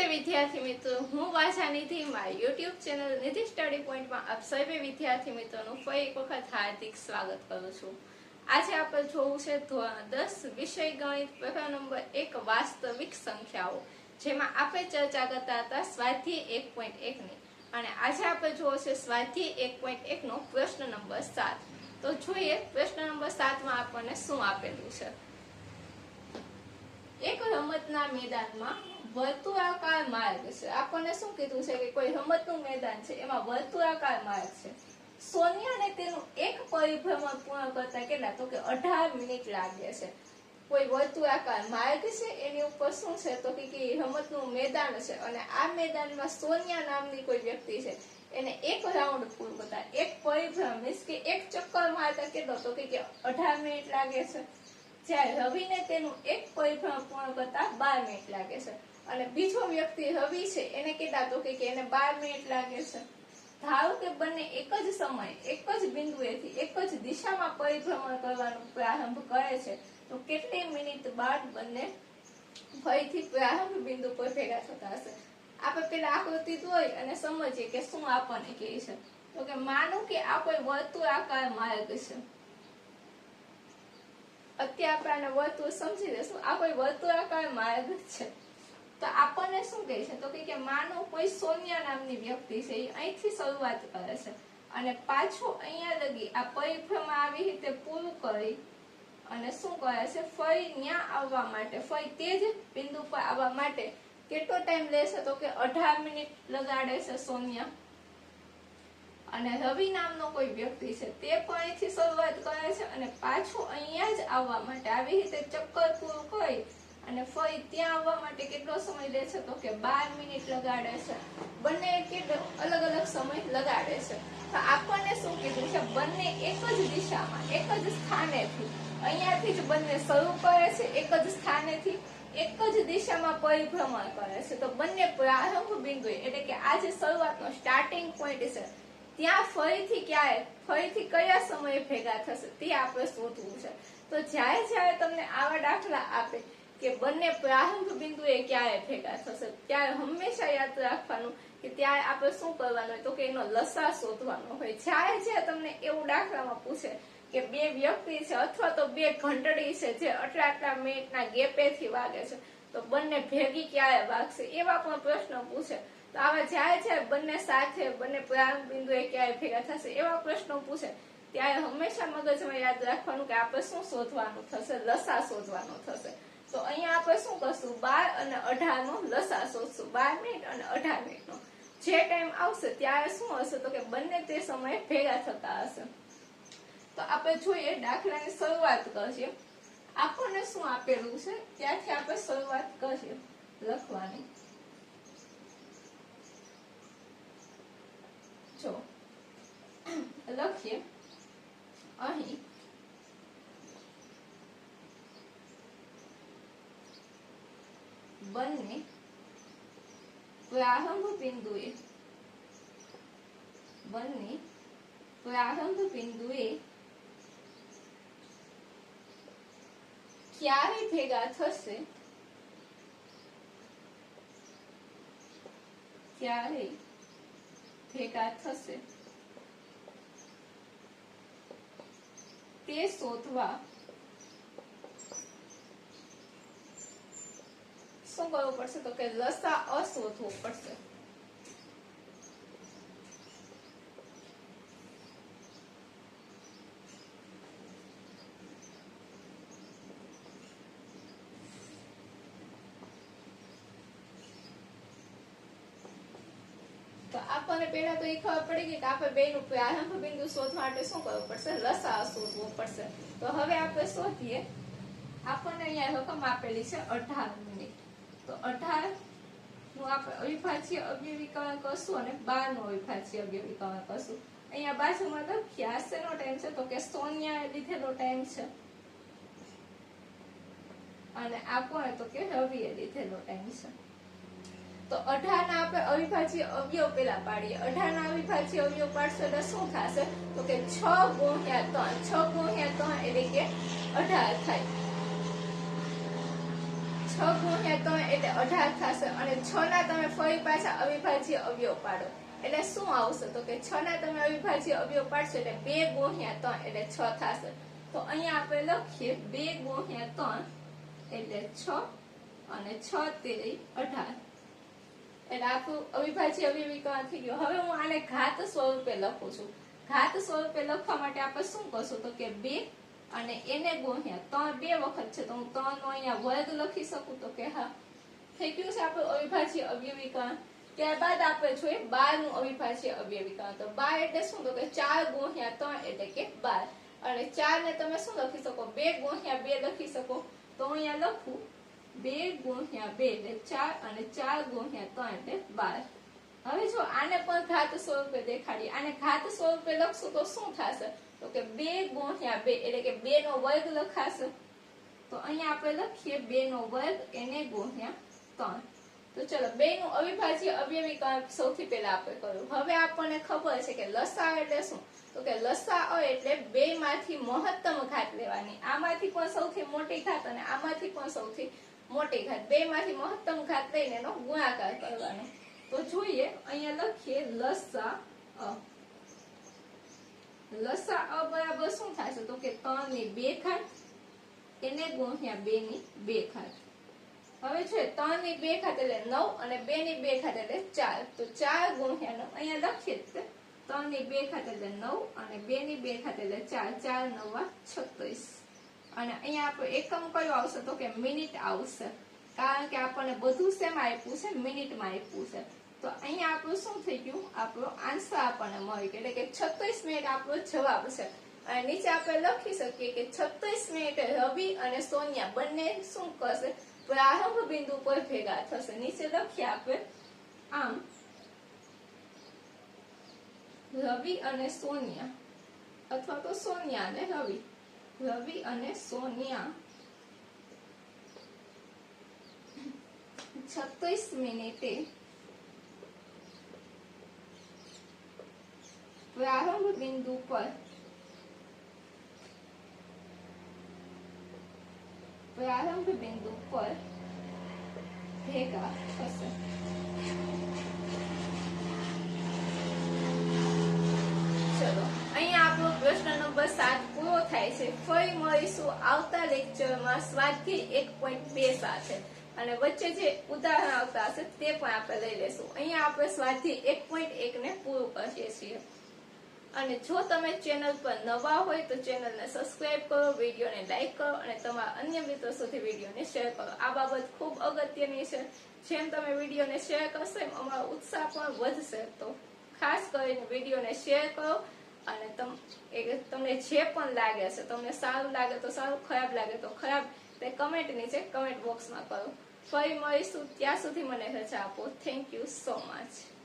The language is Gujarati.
विद्यार्थी मित्रों हूँ वाचा निधि मारी यूट्यूब चैनल निधि स्टडी पॉइंट में आप सभी विद्यार्थी मित्रों फरी एक वखत हार्दिक स्वागत करूँ छूं। आज आप जोवुं छे धोरण 10 विषय गणित प्रकरण नंबर 1 वास्तविक संख्याओं जेमां आपणे चर्चा करता हता स्वाध्याय 1.1 ની અને આજે આપણે જોવો છે સ્વાધ્યાય 1.1 નો પ્રશ્ન નંબર 7। તો જોઈએ પ્રશ્ન નંબર 7 માં આપણને શું આપેલું છે। એક રમતના મેદાનમાં વર્તુળાકાર માર્ગ છે। આપણને શું કીધું છે કે કોઈ રમતનું મેદાન છે એમાં વર્તુળાકાર માર્ગ છે। સોનિયાને તેનું એક પરિભ્રમણ પૂર્ણ કરતા કેટલા તો કે 18 મિનિટ લાગે છે। કોઈ વર્તુળાકાર માર્ગ છે એની ઉપર શું છે તો કે રમતનું મેદાન છે અને આ મેદાનમાં સોનિયા નામની કોઈ વ્યક્તિ છે એને એક રાઉન્ડ પૂરું કરતા એક પરિભ્રમણ મીન્સ કે એક ચક્કર મારતા કેટલો તો કે 18 મિનિટ લાગે છે। જ્યારે રવિને તેનું એક પરિભ્રમણ પૂર્ણ કરતા 12 મિનિટ લાગે છે અને બીજો વ્યક્તિ રવિ છે એને કેટલા તો કે એને 12 મિનિટ લાગે છે। ધારો કે બંને એક જ સમયે એક જ બિંદુએથી એક જ દિશામાં પરિભ્રમણ કરવાનો પ્રારંભ કરે છે તો કેટલી મિનિટ બાદ બંને ફરીથી પ્રારંભ બિંદુ પર ભેગા થતા હશે। આપણે પેલા આકૃતિ દોરી અને સમજીએ કે શું આપણને કહે છે। તો કે માનો કે આ કોઈ વર્તુળાકાર માર્ગ છે। અત્યારે આપણે વર્તુળ સમજી લેશું। આ કોઈ વર્તુળાકાર માર્ગ છે તો આપણને શું કહે છે તો કે માનો કોઈ સોનિયા નામની વ્યક્તિ છે એ અહીંથી શરૂઆત કરે છે અને પાછું અહીંયા લગી આ પરિભ્રમણ આવી રીતે પૂરું કરી અને શું કરે છે ફરી ન્યા આવવા માટે ફરી તે જ બિંદુ પર આવવા માટે કેટલો ટાઈમ લેશે તો કે 18 મિનિટ લગાડે છે સોનિયા। અને રવિ નામનો કોઈ વ્યક્તિ છે તે પણ અહીંથી શરૂઆત કરે છે અને પાછું અહીંયા જ આવવા માટે આવી રીતે ચક્કર પૂરું કરી અને ફરી ત્યાં આવવા માટે કેટલો સમય લે છે તો કે 12 મિનિટ લગાડે છે। બંને કેટલો અલગ અલગ સમય લગાડે છે। તો આપણને શું કીધું છે બંને એક જ દિશામાં એક જ સ્થાનેથી અહીંયાથી જ બંને શરૂ કરે છે એક જ સ્થાનેથી એક જ દિશામાં પરિભ્રમણ કરે છે। તો બંને પ્રારંભ બિંદુ એટલે કે આ જે શરૂઆતનો સ્ટાર્ટિંગ પોઈન્ટ છે ત્યાં ફરીથી કયા સમયે ભેગા થશે તે આપણે શોધવું છે। તો જ્યારે જ્યારે તમને આવા દાખલા આપે કે બંને પ્રારંભ બિંદુએ ક્યારે ભેગા થશે ત્યારે હંમેશા યાદ રાખવાનું કે ત્યારે આપણે શું કરવાનું હોય તો કે એનો લસા શોધવાનો હોય। જ્યારે તમને એવું દાખલામાં પૂછે કે બે વ્યક્તિ છે અથવા તો બે ઘંટડી છે જે આટલા મિનિટના ગેપેથી વાગે છે તો બંને ભેગી ક્યારે વાગશે એવા પણ પ્રશ્ન પૂછે। તો આવા જ્યારે બંને સાથે બંને પ્રારંભ બિંદુએ ક્યારે ભેગા થશે એવા પ્રશ્નો પૂછે ત્યારે હંમેશા મગજમાં યાદ રાખવાનું કે આપણે શું શોધવાનું થશે લસા શોધવાનો થશે। તો અહીંયા આપણે શું કરશું 12 અને 18 નો લસા શોધશું 12 મિનિટ અને 18 મિનિટનો જે ટાઈમ આવશે ત્યારે શું હશે તો કે બંને તે સમયે ભેગા થતા હશે। તો આપણે જોઈએ દાખલાની શરૂઆત કરીએ। આપણને શું આપેલું છે ત્યાંથી આપણે શરૂઆત કરીએ લખવાની। જો લખીએ અહીં બંને પ્રારંભ બિંદુએ ક્યારે ભેગા થશે તે શોધવા શું કરવું પડશે તો કે લસા શોધવો પડશે। તો આપણને પહેલા તો એ ખબર પડી ગઈ કે આપણે બેનું પ્રારંભ બિંદુ શોધવા માટે શું કરવું પડશે લસા શોધવો પડશે। તો હવે આપણે શોધીએ। આપણને અહીંયા રકમ આપેલી છે 18 મિનિટ। તો 18 નું આપણે અવિભાજ્ય અવયવીકરણ કરશું અને 12 નું અવિભાજ્ય અવયવીકરણ કરશું। અહીંયા બાજુમાં લખ્યા શેનો ટાઈમ છે તો કે સોનિયાએ લીધેલો ટાઈમ છે અને આ કોણે તો કે રવિએ લીધેલો ટાઈમ છે। તો 18 ના આપણે અવિભાજ્ય અવયવ પેલા પાડીએ। 18 ના અવિભાજ્ય અવયવ પાડશો એટલે શું થશે તો કે 6 ગુણ્યા 3 6 ગુણ્યા 3 એટલે કે 18 થાય। 6 6 ગુણ્યા 3 એટલે 18 થશે અને 6 ના તમે ફરી પાછા અવિભાજ્ય અવયવ પાડો એટલે શું આવશે તો કે 6 ના તમે અવિભાજ્ય અવયવ પાડશો એટલે 2 ગુણ્યા 3 એટલે 6 થશે તો અહીંયા આપણે લખીએ 2 ગુણ્યા 3 એટલે 6 અને 6 તેરી 18 એટલે આપણું અવિભાજ્ય અવયવીકરણ થઈ ગયું હવે હું આને ઘાત સ્વરૂપે લખું છું ઘાત સ્વરૂપે લખવા માટે આપણે શું કરશું તો કે 2 અને એને ગુણ્યા 3 2 વખત છે તો હું 3 નો અહીંયા વર્ગ લખી શકું તો કે હા થઈ ગયું છે આપણું અવિભાજ્ય અવયવીકરણ ત્યારબાદ આપણે જોઈએ 12 નું અવિભાજ્ય અવયવીકરણ તો 12 એટલે શું તો કે 4 ગુણ્યા 3 એટલે કે 12 અને 4 ને તમે શું લખી શકો 2 ગુણ્યા 2 લખી શકો તો અહીંયા લખું 2 ગુણ્યા 2 એટલે 4 અને 4 ગુણ્યા 3 એટલે 12 હવે જો આને પણ ઘાત સ્વરૂપે દેખાડીએ આને ઘાત સ્વરૂપે લખશું તો શું થશે તો કે 2 ગુણ્યા 2 એટલે કે 2 નો વર્ગ લખાશે તો અહીંયા આપણે લખીએ 2 નો વર્ગ એને ગુણ્યા 3 તો ચલો 2 નું અવિભાજ્ય અવયવીકરણ સૌથી પહેલા આપણે કર્યું હવે આપણને ખબર છે કે લસાઅ એટલે શું તો કે લસાઅ એટલે 2 માંથી મહત્તમ ઘાત લેવાની આમાંથી પણ સૌથી મોટી ઘાત અને આમાંથી પણ સૌથી મોટી ઘાત 2 માંથી મહત્તમ ઘાત લઈને એનો ગુણાકાર કરવાનો તો જોઈએ અહીંયા લખીએ લસાઅ બરાબર શું થશે તો કે 3 ની 2 ઘાત એને ગુણ્યા 2 ની 2 ઘાત હવે છે 3 ની 2 ઘાત એટલે 9 અને 2 ની 2 ઘાત એટલે 4 તો 4 ગુણ્યા 9 અહીંયા લખીએ જ 3 ની 2 ઘાત એટલે 9 અને 2 ની 2 ઘાત એટલે 4 4 9 36 અને અહીંયા આપણો એકમ કયો આવશે તો કે મિનિટ આવશે કારણ કે આપણને બધું શેમાં આપ્યું છે મિનિટમાં આપ્યું છે તો અહીંયા આપણું શું થઈ ગયું આપણો આન્સર આપણને મળી ગયો એટલે કે 36 મિનિટ આપણો જવાબ છે અને નીચે આપણે લખી શકીએ કે 36 મિનિટે રવિ અને સોનિયા બંને શું કરશે પ્રારંભ બિંદુ પર ભેગા થશે નીચે લખીએ આપણે આમ રવિ અને સોનિયા અથવા તો સોનિયા અને રવિ અને સોનિયા 36 મિનિટે પ્રારંભ બિંદુ પર ભેગા થશે ચલો અહીંયા આપણો પ્રશ્ન નંબર 7 પૂરો થાય છે ફરી મળીશું આવતા લેક્ચરમાં સ્વાધ્યાય 1.2 સાથે અને વચ્ચે જે ઉદાહરણ આવતા હશે તે પણ આપણે લઈ લેશું અહીંયા આપણે સ્વાધ્યાય 1.1 ને પૂરું કરીએ છીએ અને જો તમે ચેનલ પર નવા હોય તો ચેનલને સબસ્ક્રાઇબ કરો વિડીયોને લાઈક કરો અને તમારા અન્ય મિત્રો સુધી વિડીયોને શેર કરો આ બાબત ખૂબ અગત્યની છે જેમ તમે વિડીયોને શેર કરશો એમ અમારો ઉત્સાહ પણ વધશે તો ખાસ કરીને વિડીયોને શેર કરો અને તમને જે પણ લાગે છે તમને સારું લાગે તો સારું ખરાબ લાગે તો ખરાબ તે કમેન્ટ નીચે કમેન્ટ બોક્સમાં કરો ફરી મળીશું ત્યાં સુધી મને રજા આપો થેન્ક યુ સો મચ